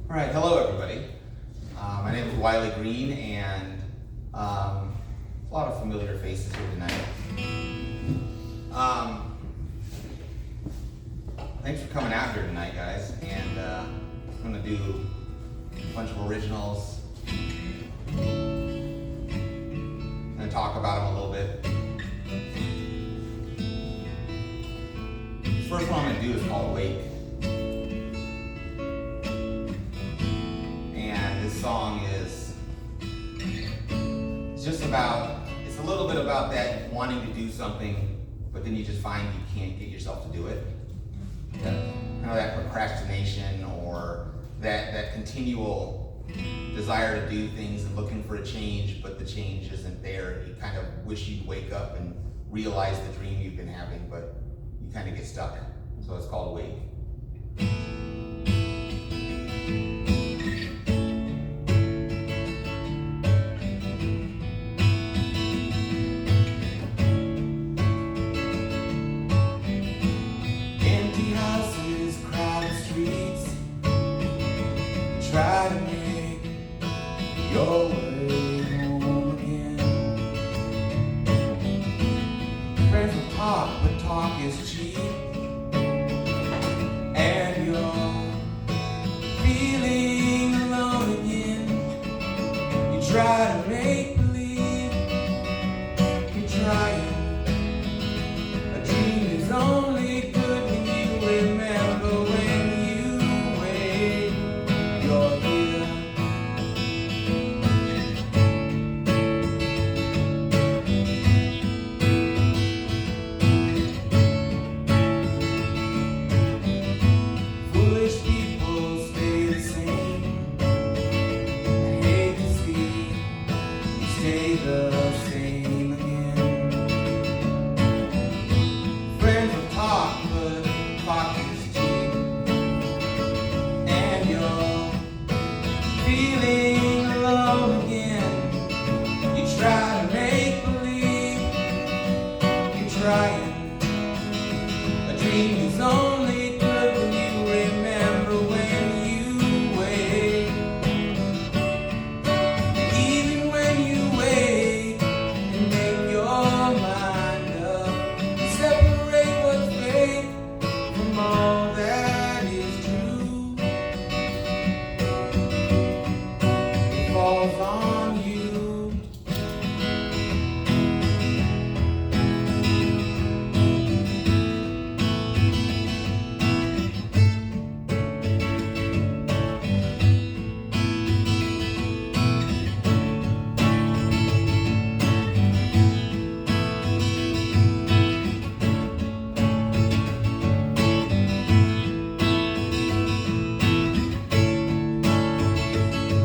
All right, hello everybody. My name is Wylie Green, and a lot of familiar faces here tonight. Thanks for coming out here tonight, guys. And I'm going to do a bunch of originals. I'm going to talk about them a little bit. The first one I'm going to do is called Wake. This song is just about, it's a little bit about that wanting to do something, but then you just find you can't get yourself to do it. That procrastination, or that continual desire to do things and looking for a change, but the change isn't there. You kind of wish you'd wake up and realize the dream you've been having, but you kind of get stuck. So it's called Wake. Try to make your way home again. Friends will talk, but talk is cheap. And you're feeling alone again. You try to make believe you're trying. A dream is only good when you remember when you wake. You're here. Foolish people stay the same. I hate to see you stay the same again. Friends will talk, but talk is cheap. And you're feeling alone again. You try to make believe you're trying. A dream is only good when you remember when you wake. Even when you wake and make your mind up, separate what's fake from all that is true. Falls on you.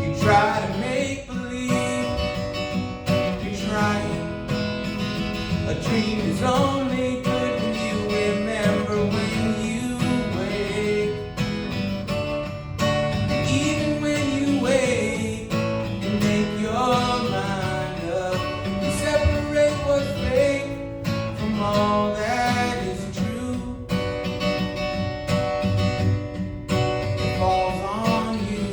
You try to make believe you're trying. A dream is only good when you remember when you wake. Even when you wake and make your mind up, you separate what's fake from all that is true. It falls on you.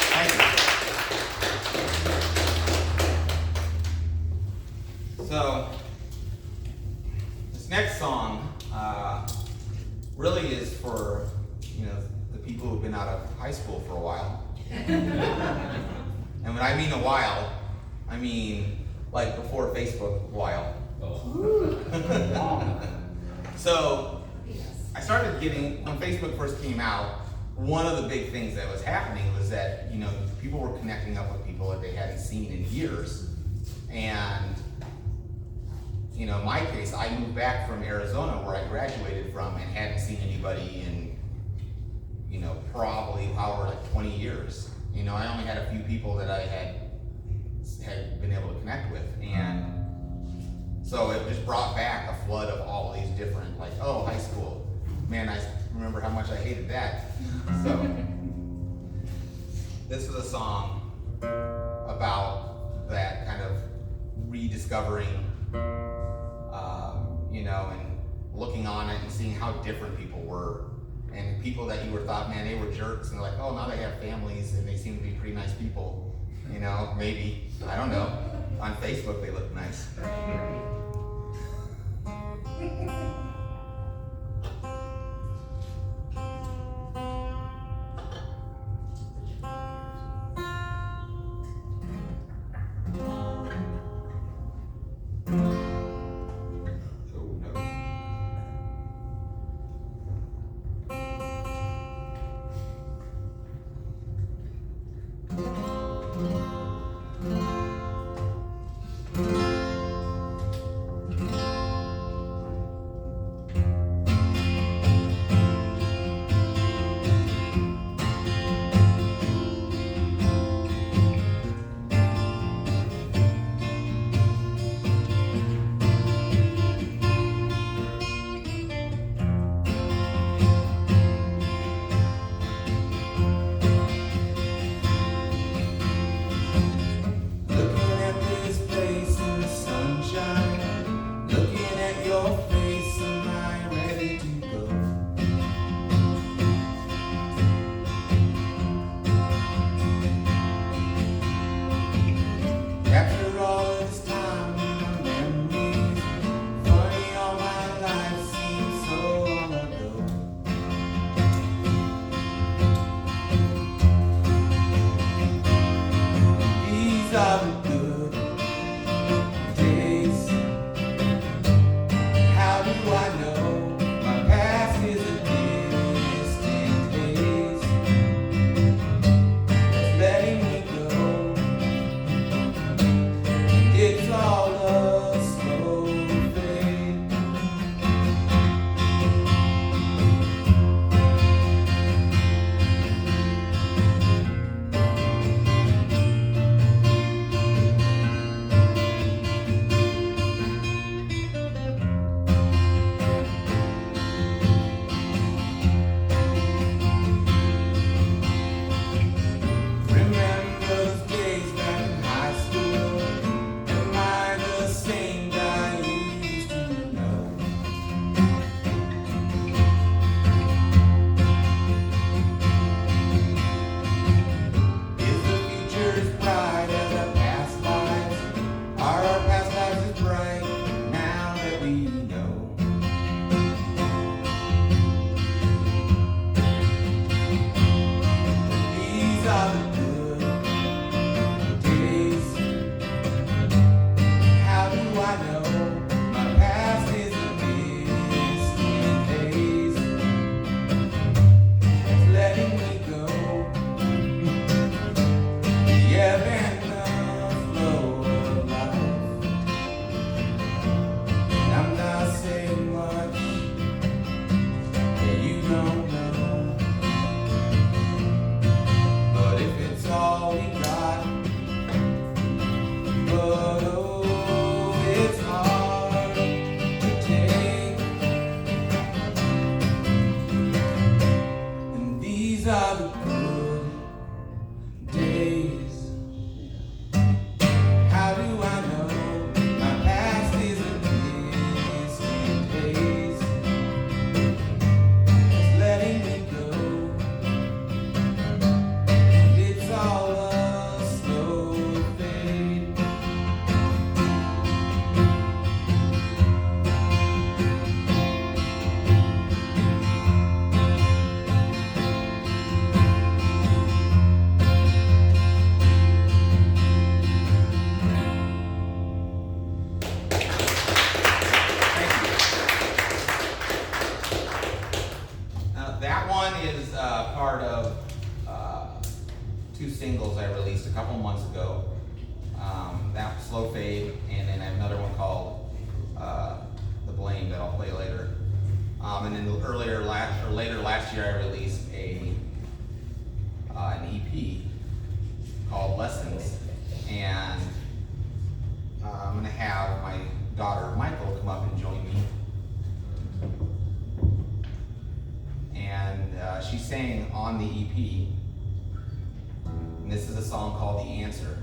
Thank you. So, this next song really is for, the people who've been out of high school for a while. And when I mean a while, I mean like before Facebook a while. So, I started getting, when Facebook first came out, one of the big things that was happening was that, people were connecting up with people that they hadn't seen in years. And, in my case, I moved back from Arizona, where I graduated from, and hadn't seen anybody in, probably, 20 years. You know, I only had a few people that I had been able to connect with, and so it just brought back a flood of all these different, like, oh, high school, man, I remember how much I hated that. So this is a song about that kind of rediscovering, you know, and looking on it and seeing how different people were. And people that you were thought, man, they were jerks, and they're like, oh, now they have families and they seem to be pretty nice people. You know, maybe, I don't know. On Facebook, they look nice. two singles I released a couple months ago. That was Slow Fade, and then I have another one called The Blame that I'll play later. And then later last year I released an EP she sang on the EP. And this is a song called The Answer.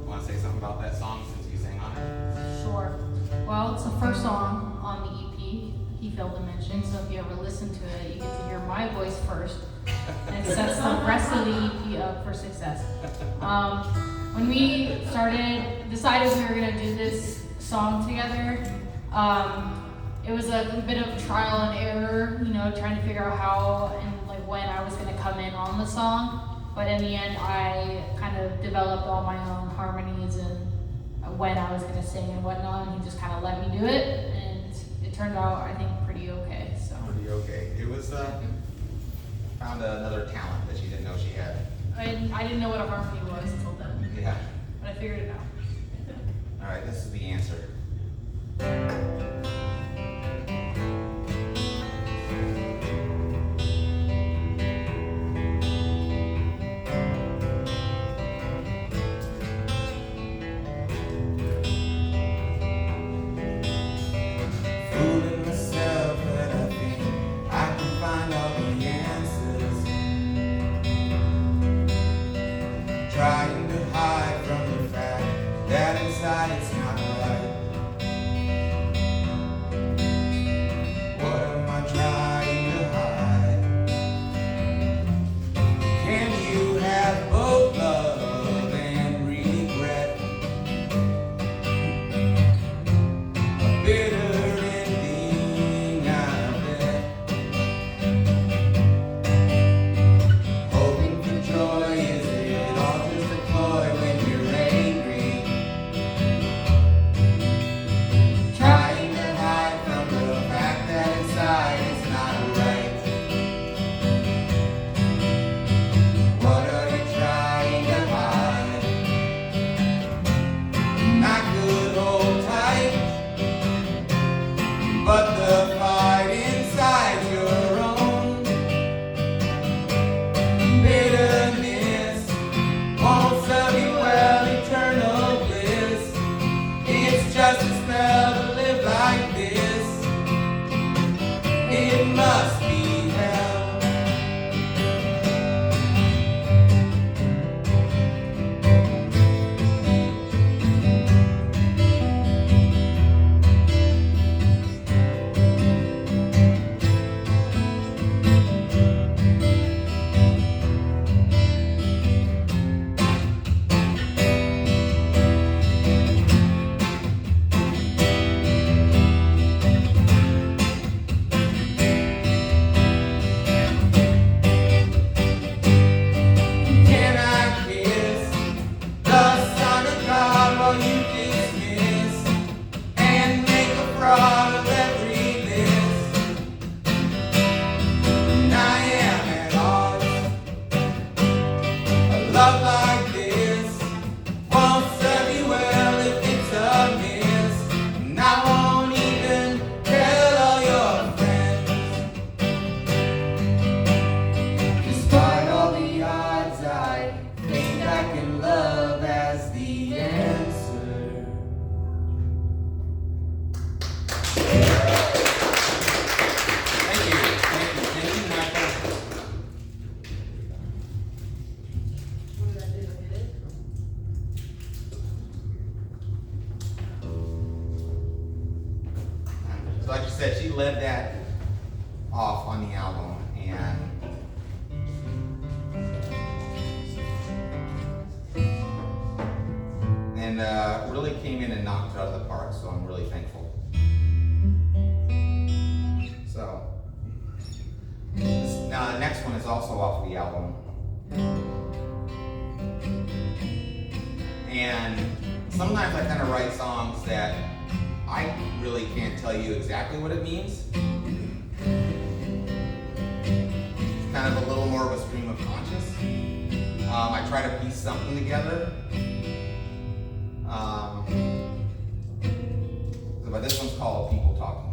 Want to say something about that song since you sang on it? Sure. Well, it's the first song on the EP, he failed to mention, so if you ever listen to it, you get to hear my voice first, and it sets the rest of the EP up for success. When we decided we were going to do this song together, it was a bit of trial and error, trying to figure out how and like when I was going to come in on the song. But in the end, I kind of developed all my own harmonies and when I was going to sing and whatnot, and he just kind of let me do it, and it turned out, I think, pretty okay. So. Pretty okay. It was, found another talent that she didn't know she had. I didn't know what a harmony was until then. Yeah. But I figured it out. All right, this is The Answer. Fooling myself, but I think I can find all the answers. Trying to hide from the fact that inside it's not right. What am I trying to hide? Can you have both love and regret? A bitter ending, I bet. Hoping for joy, is it all just a ploy when you're angry? Trying to hide from the fact that inside it's not right. What are you trying to hide? Not good, hold tight, but the fight inside's your own. Bitterness won't serve you well, eternal bliss. It's just a spell to live like this. It must be hell. Can I kiss the Son of God while you dismiss and make a fraud of every list? And I am at odds. A love like this won't serve you well if it's a miss. And I won't even tell all your friends. Despite all the odds, I think I can love as the answer. Thank you, Michael. So like you said, she led that off on the album, and really came in and knocked it out of the park, so I'm really thankful. So, the next one is also off of the album. And sometimes I kind of write songs that I really can't tell you exactly what it means. It's kind of a little more of a stream of conscious. I try to piece something together. But this one's called People Talking.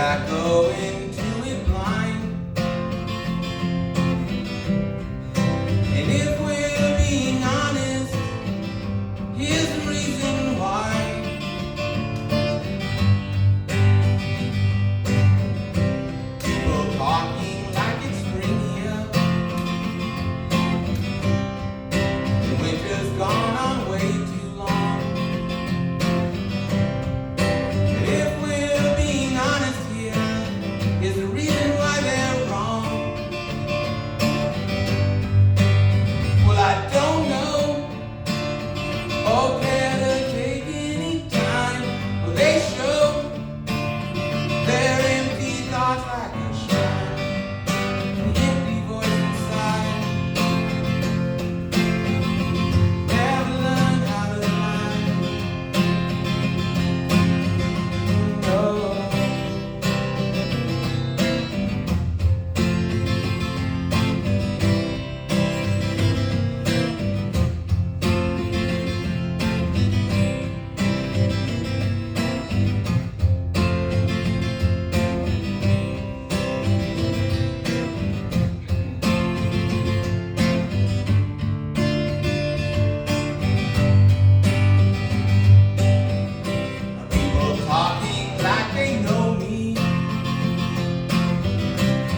I go into it blind? And if we're being honest, here's the reason why. People talking like it's spring here. The winter's gone on way too long. And if we're being honest here, is the reason why they're wrong. Well, I don't know. Okay, to take any time. Well, they show their empty thoughts like a shrine. The empty voice inside never learned how to lie. No. People talking like they know me.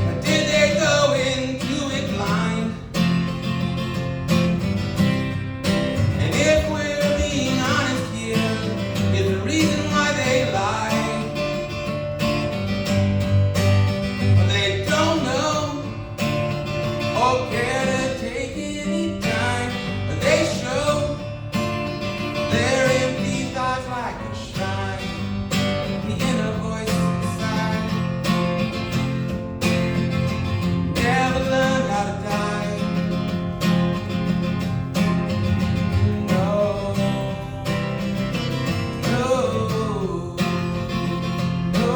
Or did they go into it blind? And if we're being honest here, is the reason why they lie. Or they don't know or care to take any time. Or they show their empty thoughts like a shrine. The inner voice inside never learned how to die. No, no, no,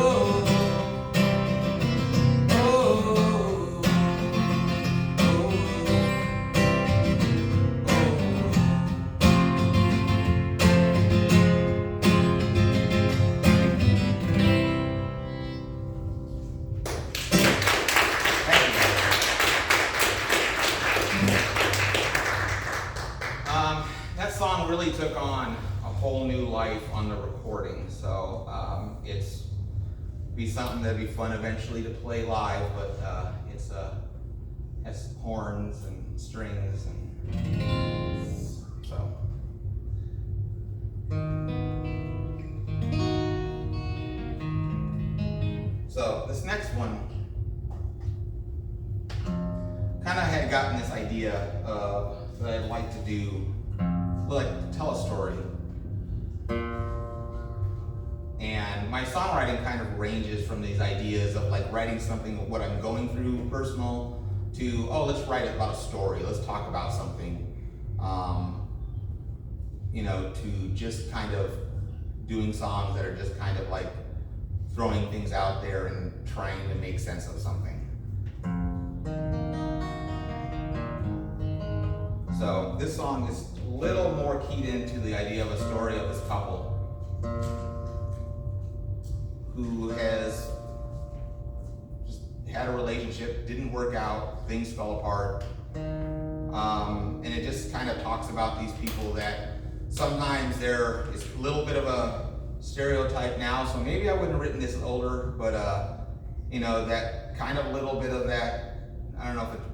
that song really took on a whole new life on the recording, so it's be something that'd be fun eventually to play live, but it's has horns and strings and so. So this next one kind of had gotten this idea of that I'd like to do, like tell a story. And my songwriting kind of ranges from these ideas of like writing something of what I'm going through personal to, oh, let's write about a story, let's talk about something, to just kind of doing songs that are just kind of like throwing things out there and trying to make sense of something. So this song is a little more keyed into the idea of a story of this couple who has just had a relationship, didn't work out, things fell apart. And it just kind of talks about these people that sometimes there is a little bit of a stereotype now, so maybe I wouldn't have written this older, but that kind of little bit of that, I don't know if it's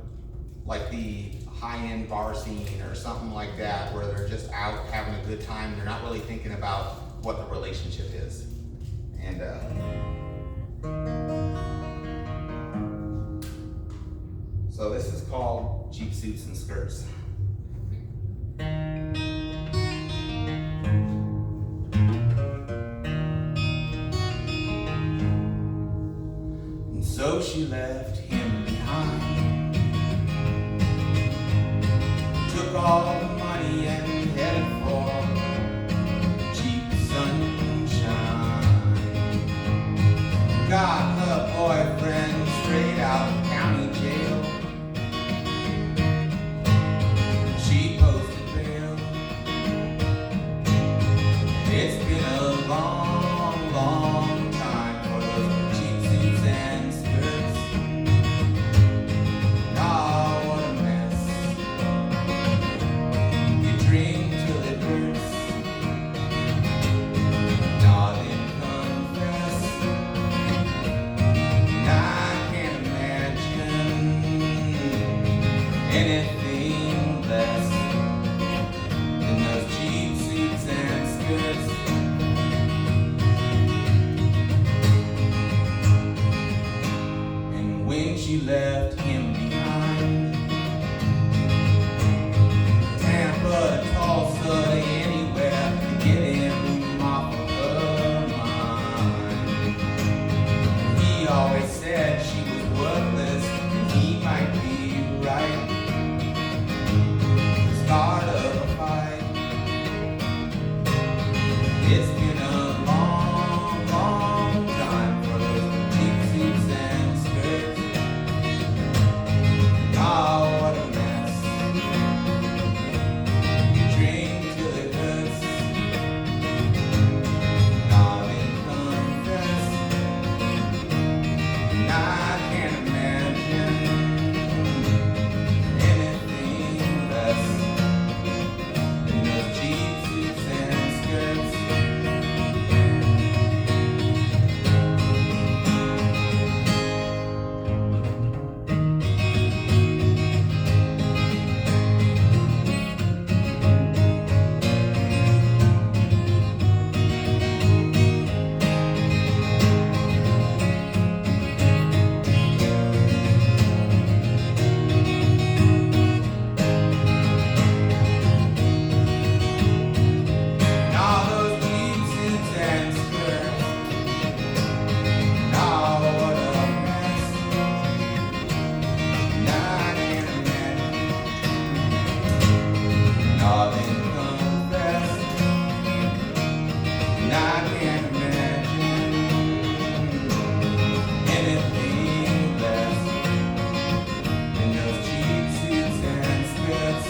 like the high-end bar scene or something like that, where they're just out having a good time, they're not really thinking about what the relationship is. And so this is called Cheap Suits and Skirts. And so she left him behind, took all the money and headed for cheap sunshine. Got her boyfriend straight out of county jail. She posted bail. It's been a long, long time for those cheap she left him behind. Tampa to Tulsa, anywhere to get him off of her mind. He always said she was worthless, and he might be right. The start of a fight. It's been a long, long time for those cheap suits and skirts. Oh, what a mess. You drink till it hurts. Darling, confess. And I can't imagine anything less than those cheap suits and skirts. All those cheap suits and skirts. Oh, what a mess. And I can't imagine. Darling, confess. And I can't imagine anything less than those cheap suits and skirts.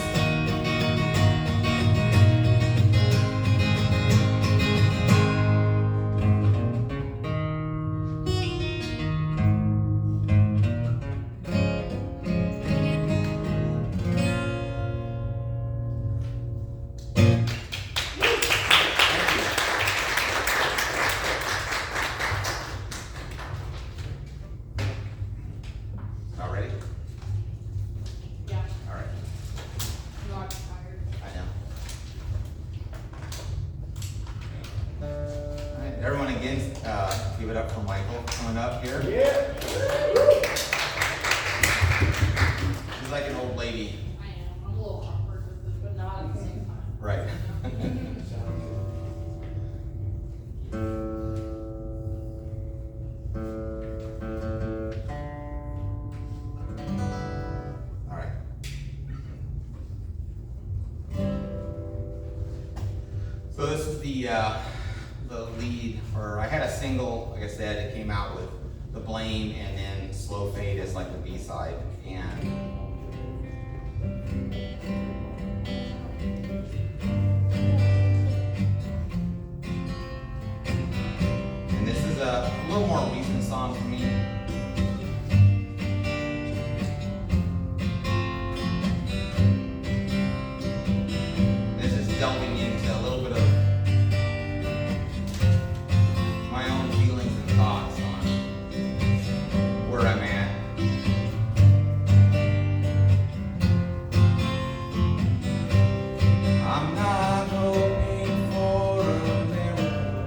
All ready? Yeah, All right. you are tired. I know. All right, everyone again, give it up for Michael coming up here. Yeah. She's like an old lady. I am, I'm a little awkward with it, but not at the same time. Right. All right. So this is the lead, or I had a single, like I said, it came out with The Blame and then Slow Fade as like the B-side. And this is a little more recent song for me. This is delving into a little bit of my own feelings and thoughts on where I'm at. I'm not hoping for a miracle.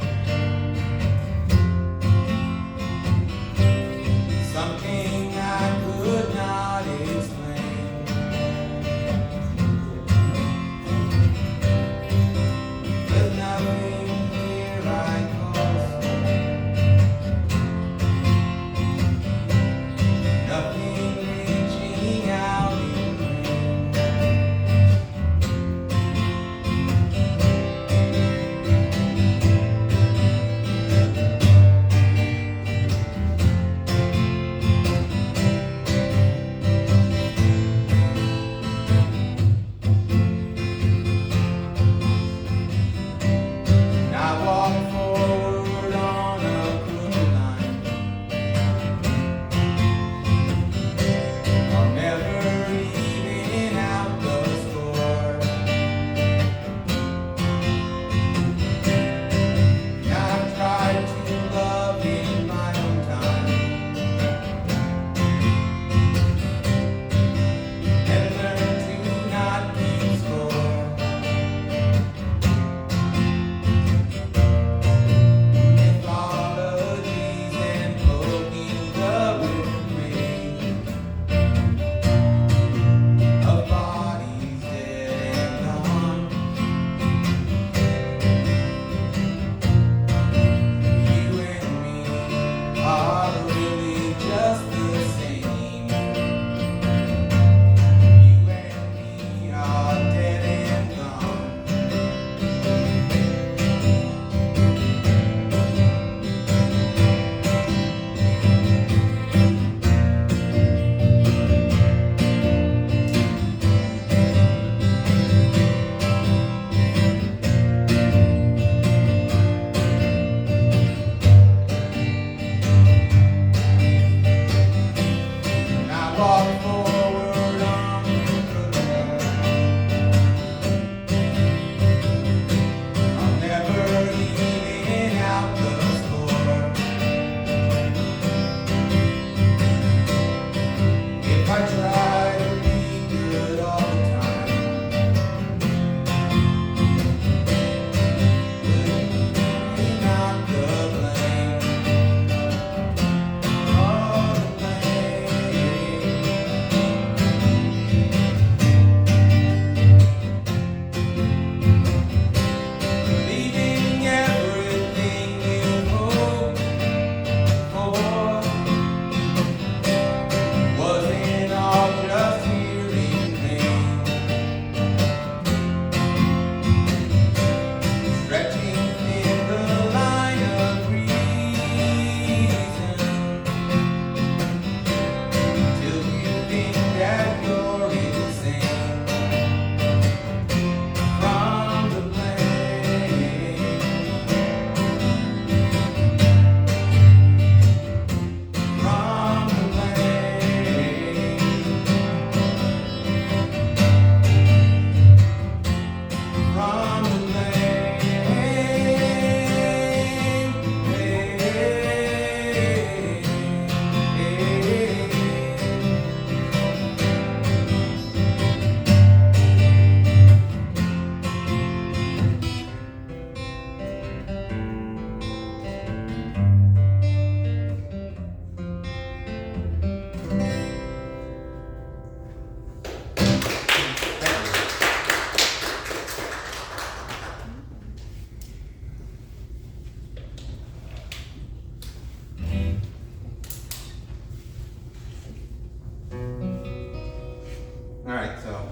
All right, so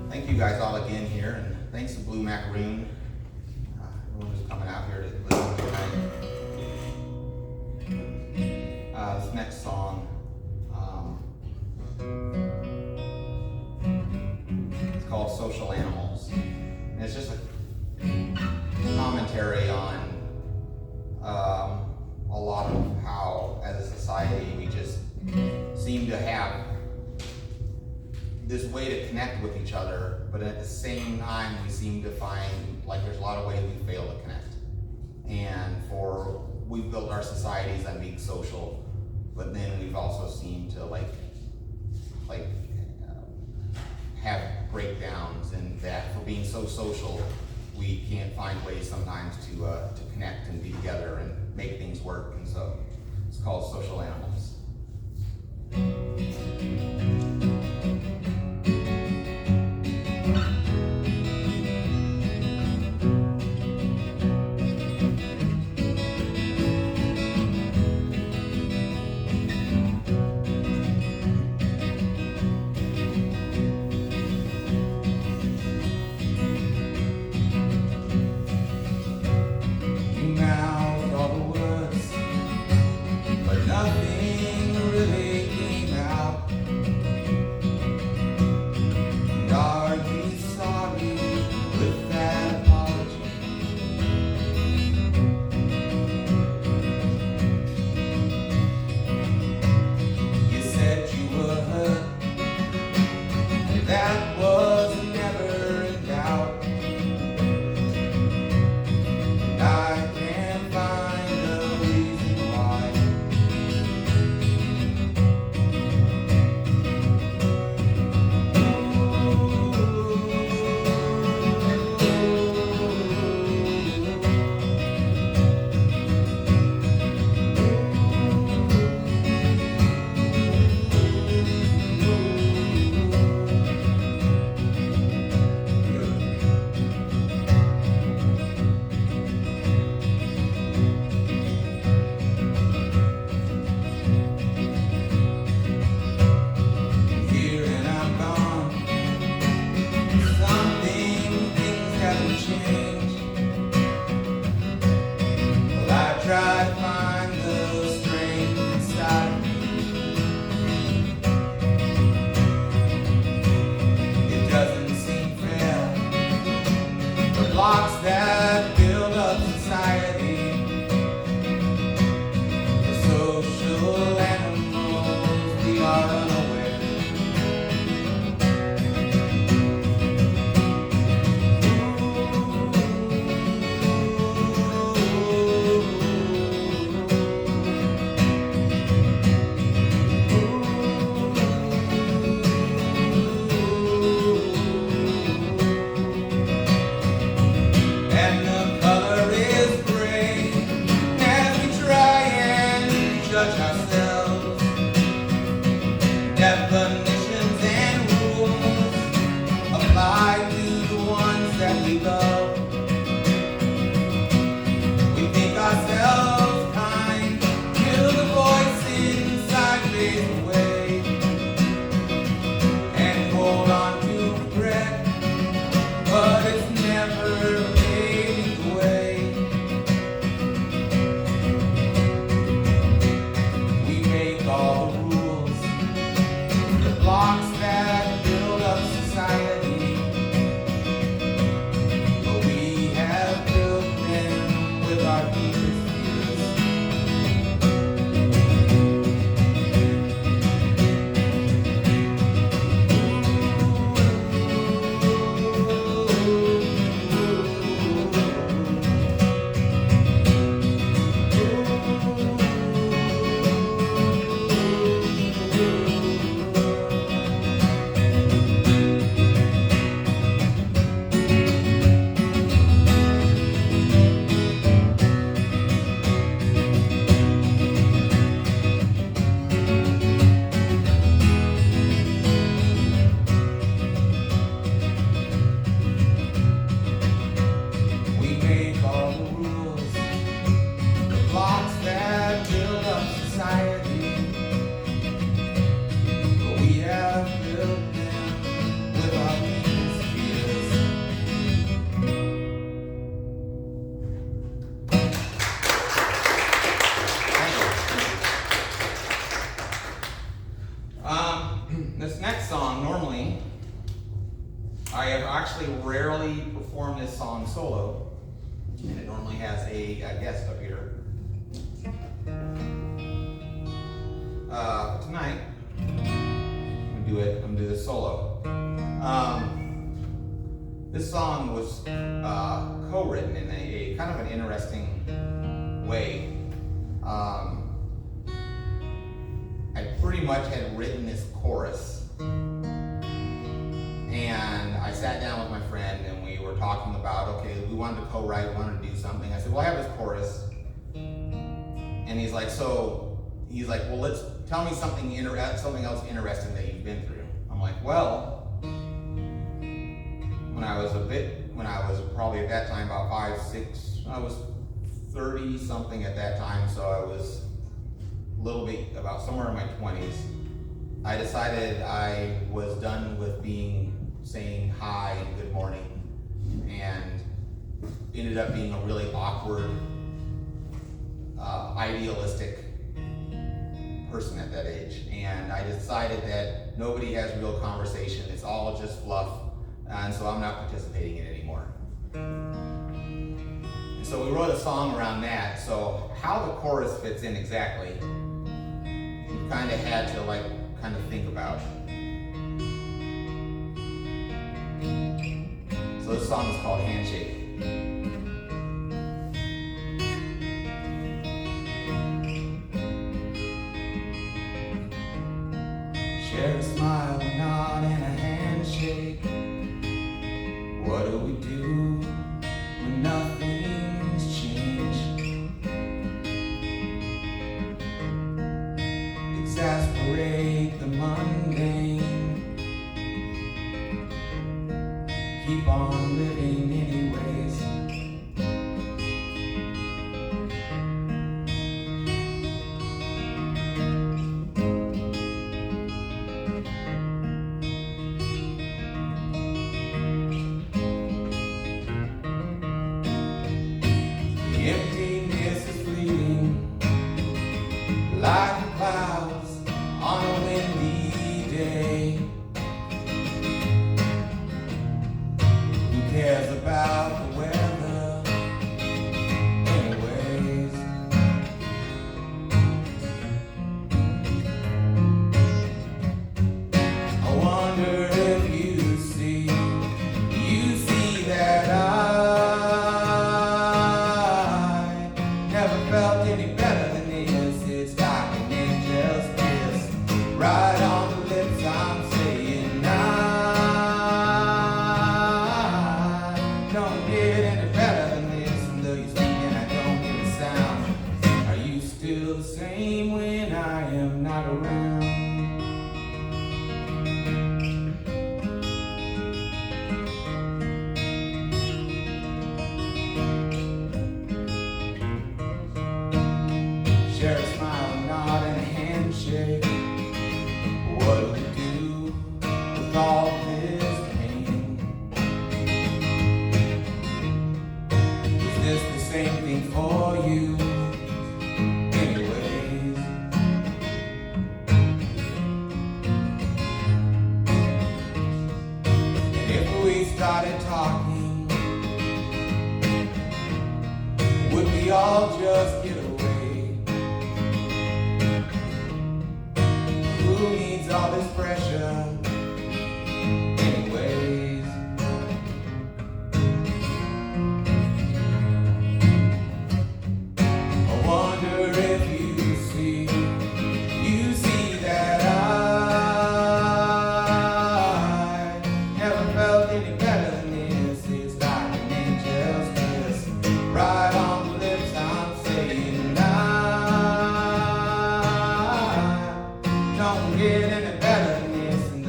thank you guys all again here, and thanks to Blue Macaroon, everyone who's coming out here to listen tonight. This next song, it's called Social Animals, and it's just a commentary on a lot of how, as a society, we just seem to have this way to connect with each other, but at the same time, we seem to find like there's a lot of ways we fail to connect. And we've built our societies on being social, but then we've also seemed to have breakdowns, and that for being so social, we can't find ways sometimes to connect and be together and make things work. And so it's called Social Animals. actually rarely perform this song solo, and it normally has a guest up here. Tonight, I'm gonna do this solo. This song was co-written in a kind of an interesting way. I pretty much had written this chorus, and I sat down with my friend and we were talking about, okay, we wanted to co-write, we wanted to do something. I said, well, I have this chorus, and he's like, well, let's tell me something else interesting that you've been through. I'm like, well, when I was probably at that time about 5, 6, I was 30 something at that time, so I was a little bit about somewhere in my 20s. I decided I was done with saying hi and good morning, and ended up being a really awkward, idealistic person at that age. And I decided that nobody has real conversation, it's all just fluff, and so I'm not participating in it anymore. And so we wrote a song around that. So how the chorus fits in exactly, we kind of had to think about. So this song is called Handshake. Share a smile, a nod, and a handshake. What do we do when nothing's changed? Exasperate the mundane. Keep on living anyways. Emptiness is fleeting, like the clouds on a windy day. Who cares about the weather anyways? I wonder if you see that I never felt any better than this. It's like an angel's kiss, right on the lips. I'm saying I don't get any better than this. And though you speak and I don't get a sound, are you still the same when I am not around? Share a smile, a nod, and a handshake. What do we do with all this pain? Is this the same thing for you anyways? And if we started talking, would we all just get away? Who needs all this pressure anyways? I wonder if you see that I never felt any better than this. It's like an angel's kiss, right on the lips. I'm saying I don't get any better than this. And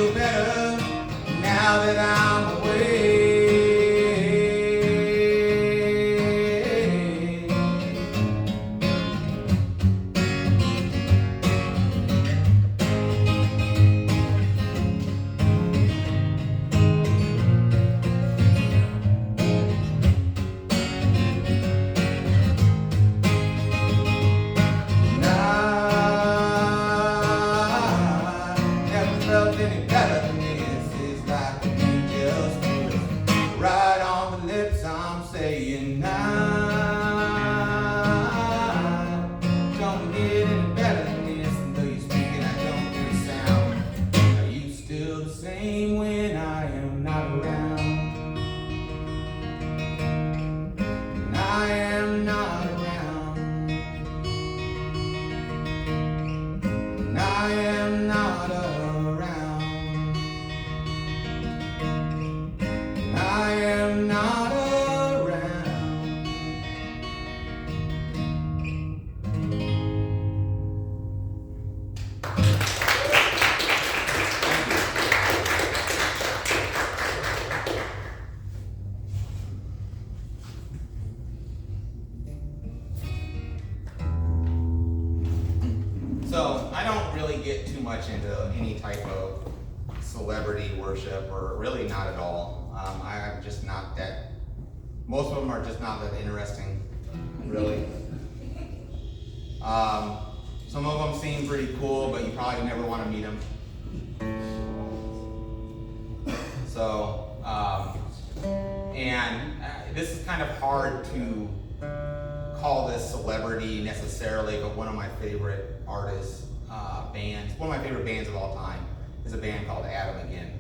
feel better now that I'm away. So I don't really get too much into any type of celebrity worship, or really not at all. I'm just not that, most of them are just not that interesting, really. Some of them seem pretty cool, but you probably never want to meet them. So, this is kind of hard to call this celebrity necessarily, but one of my favorite artists, bands, one of my favorite bands of all time is a band called Adam Again.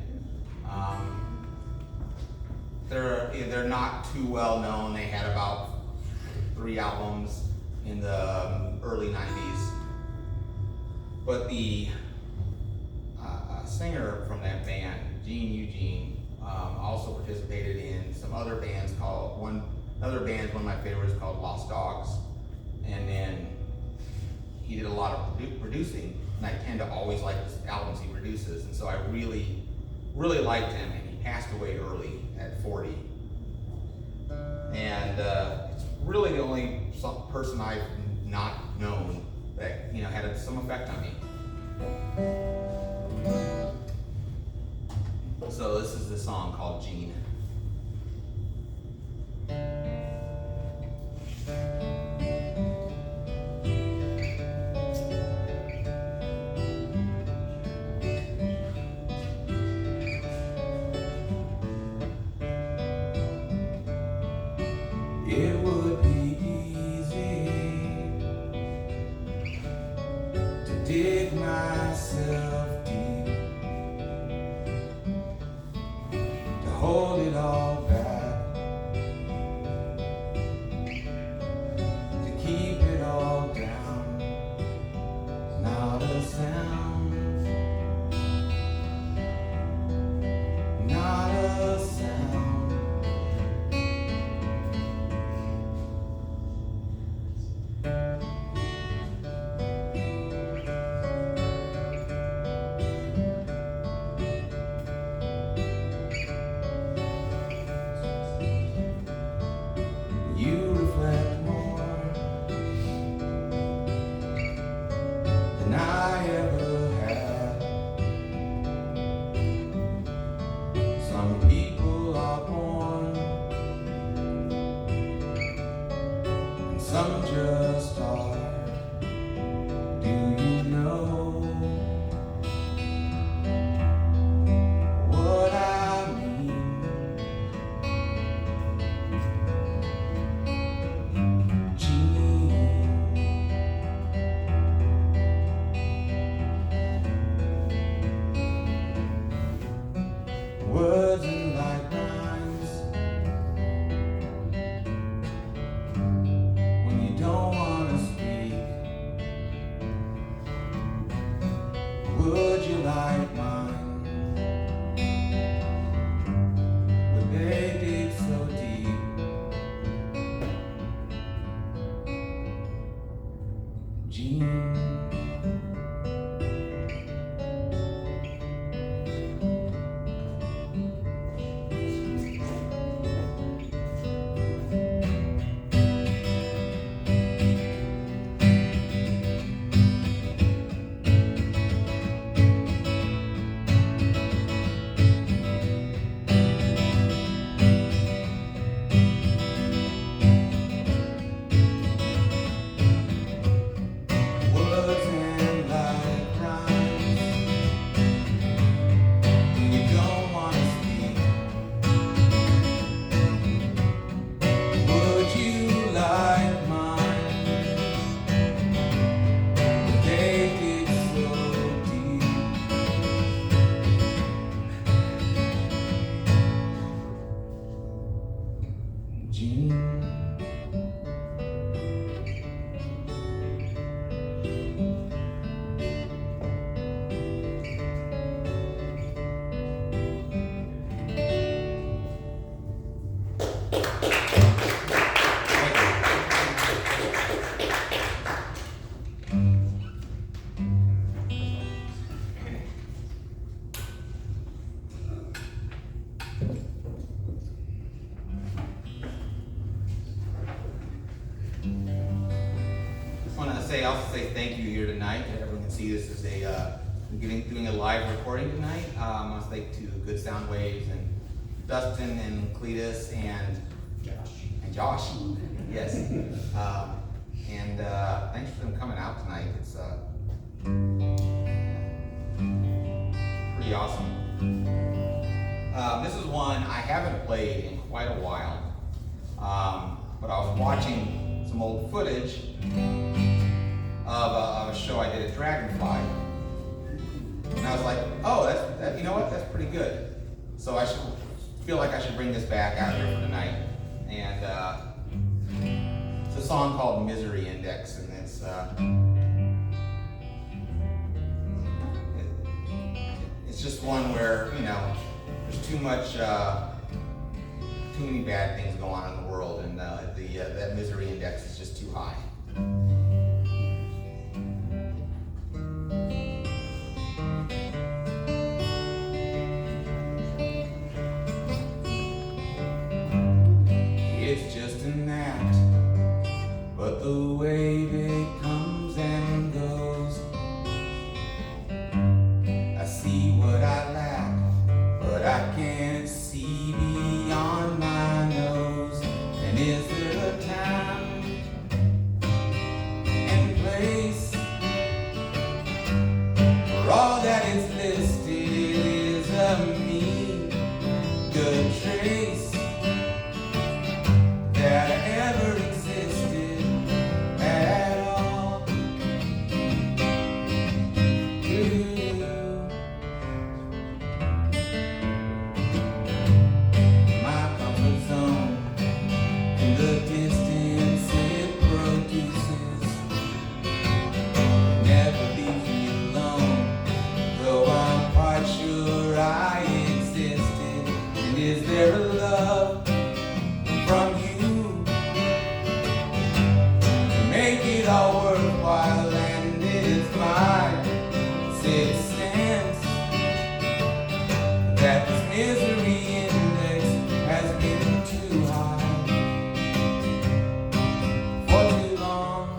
They're not too well known. They had about 3 albums in the early 90s. But the singer from that band, Gene Eugene, also participated in some other bands one of my favorites called Lost Dogs. And then he did a lot of producing, and I tend to always like the albums he produces. And so I really, really liked him, and he passed away early at 40. And it's really the only person I've not known that had some effect on me. So this is the song called Gene. It would be easy to dig myself deep, to hold it all back, to keep it all down. Not a sound, not a sound. You reflect more than I ever had. Some people are born, and some just are. Do you know what I mean? Words and like rhymes when you don't want to speak. Would you like mine? Would they dig so deep? Gene, to also say thank you here tonight. Everyone can see this is doing a live recording tonight. I want to thank to Good Sound Waves and Dustin and Cletus and Josh. Yes. Thanks for them coming out tonight. It's pretty awesome. This is one I haven't played in quite a while, but I was watching some old footage of a show I did at Dragonfly, and I was like, oh, you know what? That's pretty good. So I feel like I should bring this back out here for tonight. And it's a song called Misery Index, and it's just one where, there's too many bad things going on in the world, and that misery index is just too high. It's just an act, but the wave it comes and goes. I see what I lack, but I can't see beyond my nose. And is there a time and place where all that is listed is a mean good trace that ever existed at all? My comfort zone and the distance it produces never leaves me alone, though I'm quite sure I existed. And is there a love from you to make it all worthwhile? And it's my sixth sense that this misery index has been too high for too long.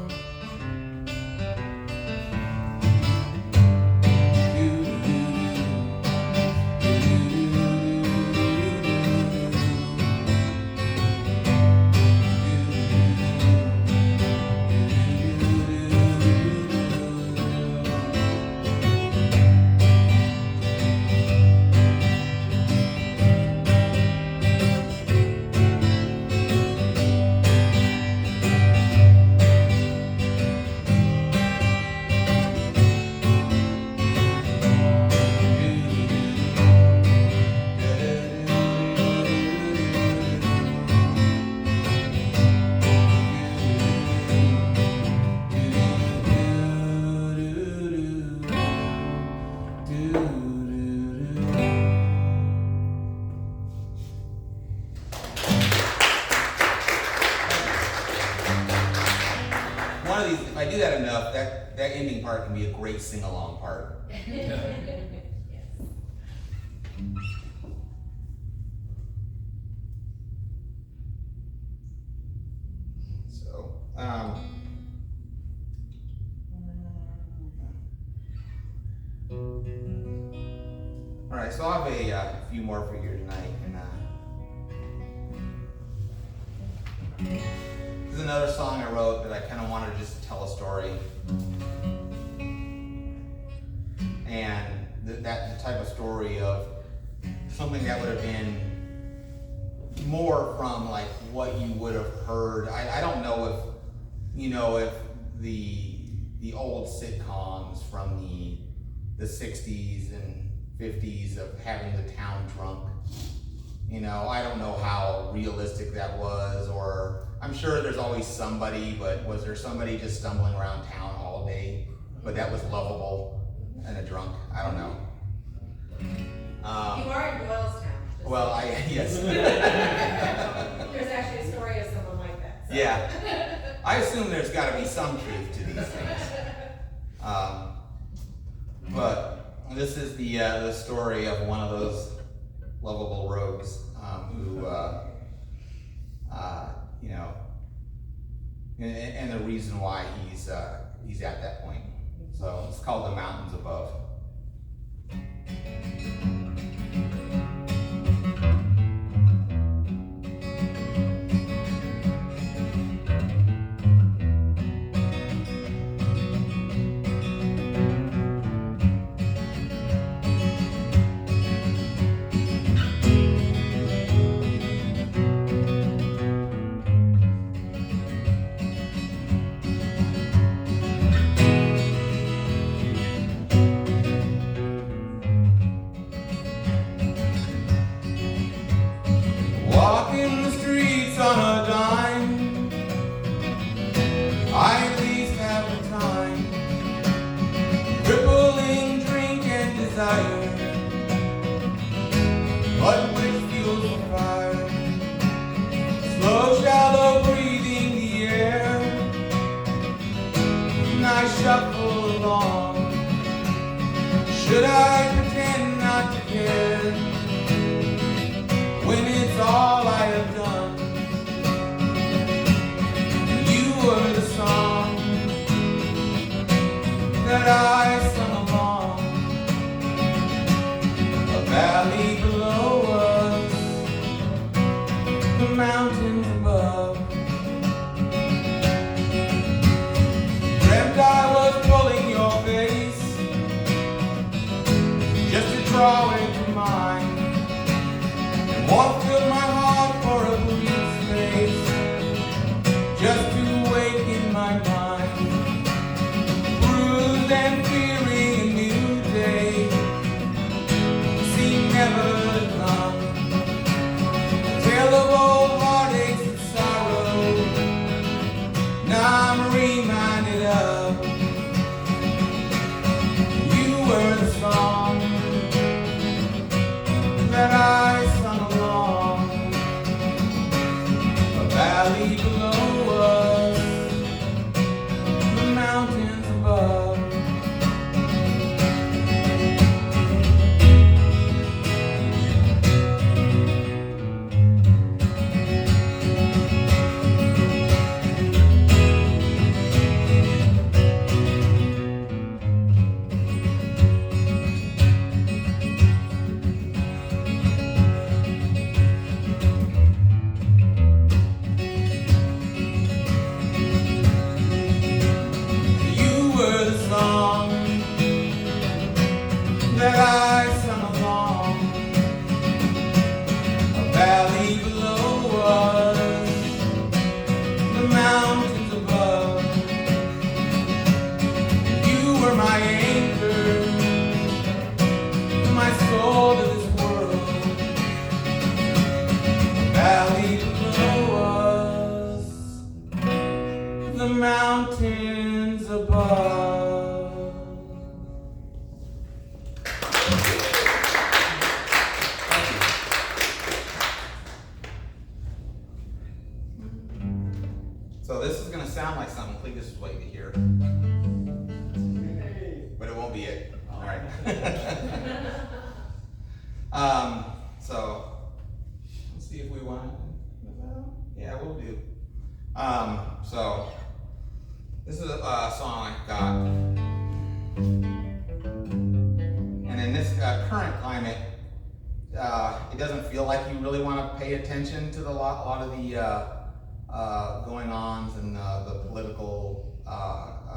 One of these, if I do that enough, that ending part can be a great sing-along part. So, all right, so I'll have a few more for you tonight, and this is another song I wrote that I kind of wanted to just tell a story, and that the type of story of something that would have been more from like what you would have heard. I don't know if if the old sitcoms from the 60s and 50s of having the town drunk, I don't know how realistic that was, or I'm sure there's always somebody, but was there somebody just stumbling around town all day, but that was lovable and a drunk? I don't know. You are in Doylestown. Well, yes. There's actually a story of someone like that. So. Yeah. I assume there's got to be some truth to these things. But this is the story of one of those lovable rogues who, and the reason why he's he's at that point. So it's called The Mountains Above. Walking the streets on a dime, I at least have the time. Crippling drink and desire, but which fuels the fire. Slow, shallow breathing the air, and I shuffle along. Should I pretend not to care when it's all I have done? You were the song that I sung along. A valley below us, the mountains above. Dreamt I was pulling your face just to draw it to mine. Warmth filled my heart for a brief space, just to waken my mind. Bruised and fearing a new day seemed never to come. A tale of old heartaches and sorrow, now I'm reminded of. You were the song that I sung along. A valley below us, the mountains above. That I sung along. A valley below us, the mountains above. You were my anchor, my soul to this world. A valley below us, the mountains above. So this is going to sound like something Cletus was waiting to hear, but it won't be it. All right. So let's see if we want. Yeah, we'll do. So this is a song I got, and in this current climate, it doesn't feel like you really want to pay attention to a lot of the going-ons and the political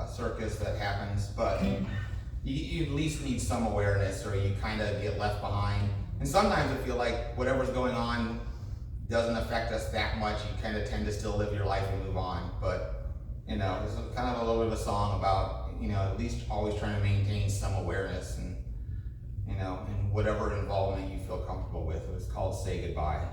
circus that happens, but you at least need some awareness, or you kind of get left behind. And sometimes I feel like whatever's going on doesn't affect us that much. You kind of tend to still live your life and move on. But it's kind of a little bit of a song about at least always trying to maintain some awareness and and whatever involvement you feel comfortable with. It was called "Say Goodbye."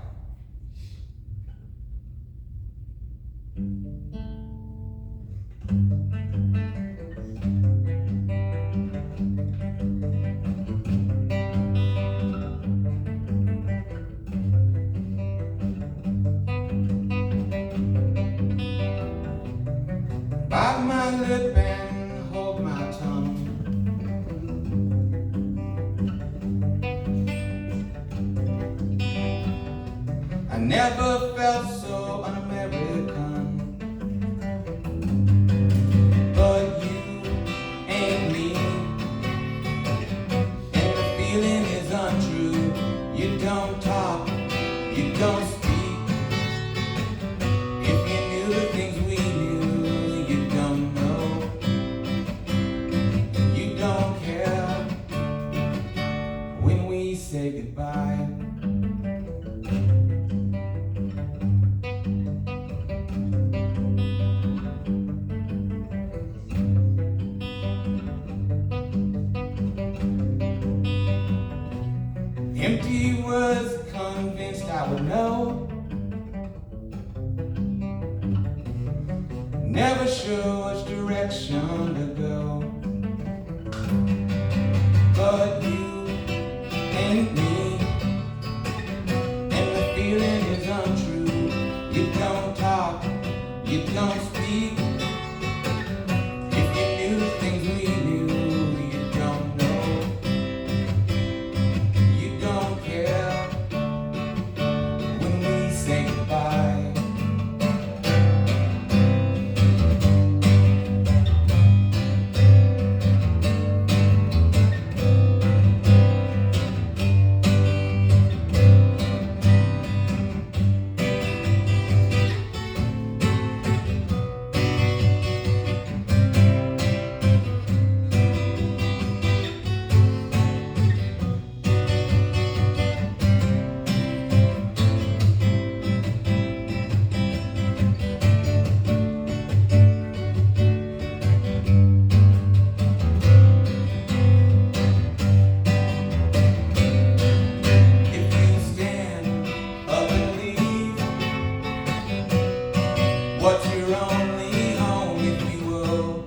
Bite my lip and hold my tongue. I never felt so un-American, but you Empty was convinced I would know. Never sure which direction to go. But you and me, and the feeling is untrue. You don't talk, you don't speak. If you knew things we knew, you don't know. You don't care when we say goodbye. What's your only home, if you will,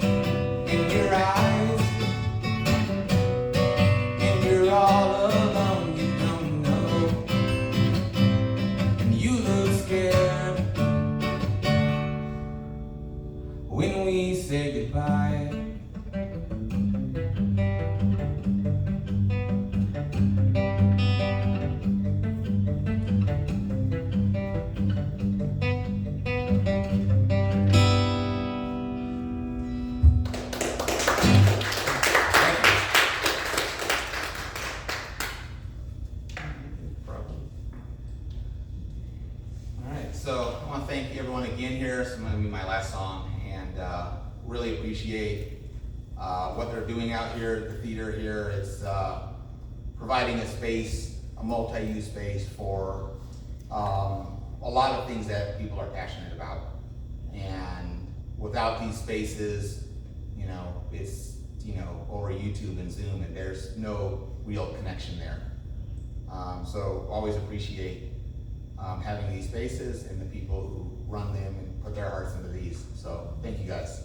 in your eyes? And you're all alone, you don't know. And you look scared when we say goodbye. So I want to thank everyone again here. This is going to be my last song, and really appreciate what they're doing out here at the theater here. It's providing a space, a multi-use space for a lot of things that people are passionate about. And without these spaces, it's over YouTube and Zoom, and there's no real connection there. So always appreciate having these spaces and the people who run them and put their hearts into these. So thank you guys.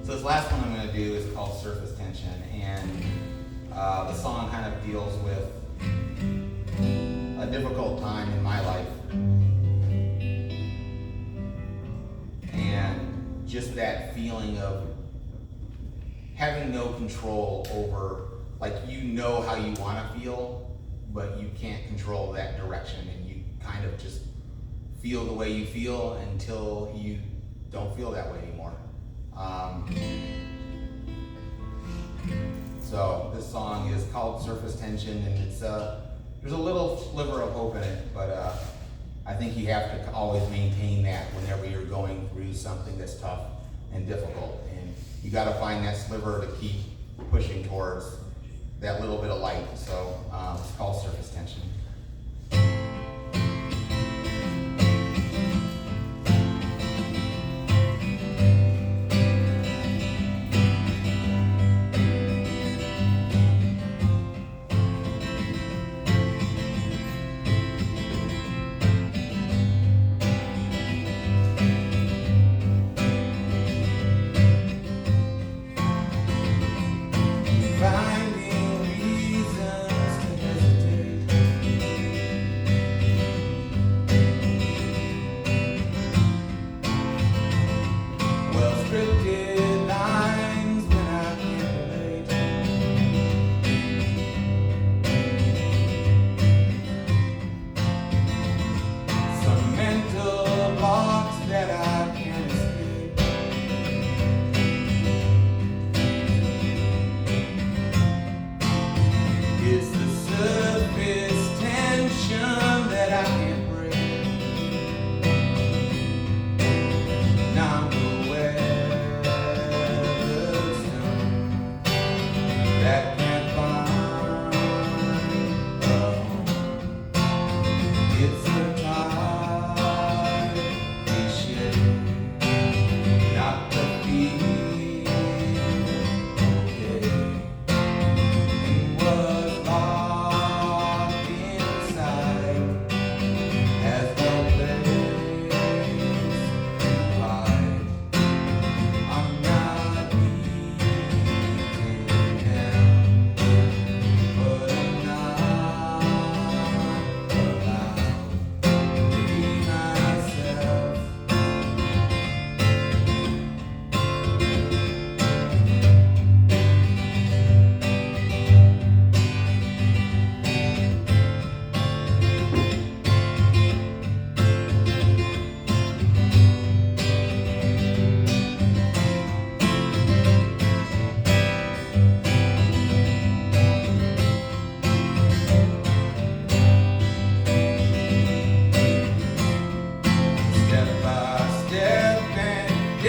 So this last one I'm going to do is called Surface Tension, and the song kind of deals with a difficult time in my life. And just that feeling of having no control over, like, how you want to feel, but you can't control that direction, and you kind of just feel the way you feel until you don't feel that way anymore. So this song is called Surface Tension, and it's there's a little sliver of hope in it, but I think you have to always maintain that whenever you're going through something that's tough and difficult, and you got to find that sliver to keep pushing towards that little bit of light. So it's called Surface Tension. Finding reasons to hesitate.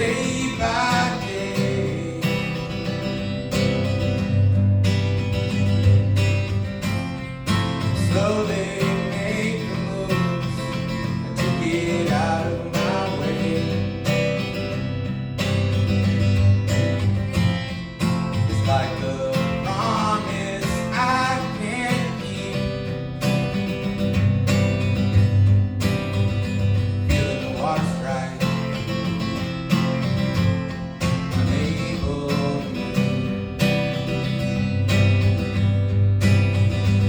day by day. Slowly make the moves to get out of my way. It's like a promise I can't keep. Feeling the water strike, unable to move.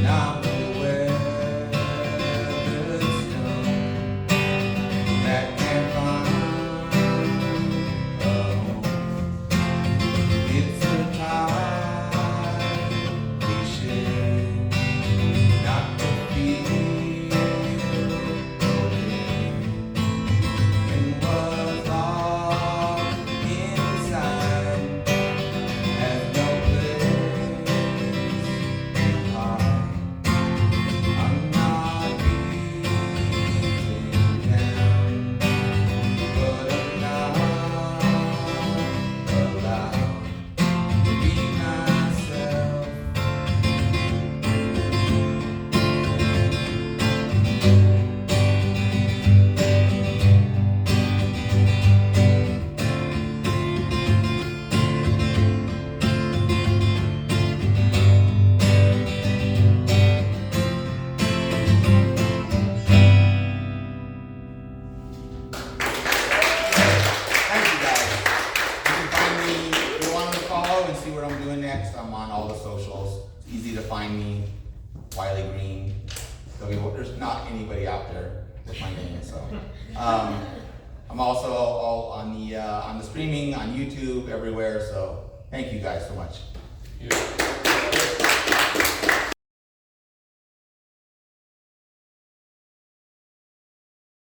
Now I'm aware there's stone that can't find a home. It's a tired cliche not to feel okay. And what's locked inside has no place to hide. I'm not beaten down, but I'm not allowed to be myself. Thank you guys. You can find me if you want to follow and see what I'm doing next. I'm on all the socials. It's easy to find me. Wylie Green. There's not anybody out there with my name, so. I'm also all on the streaming on YouTube everywhere. So thank you guys so much. Yeah.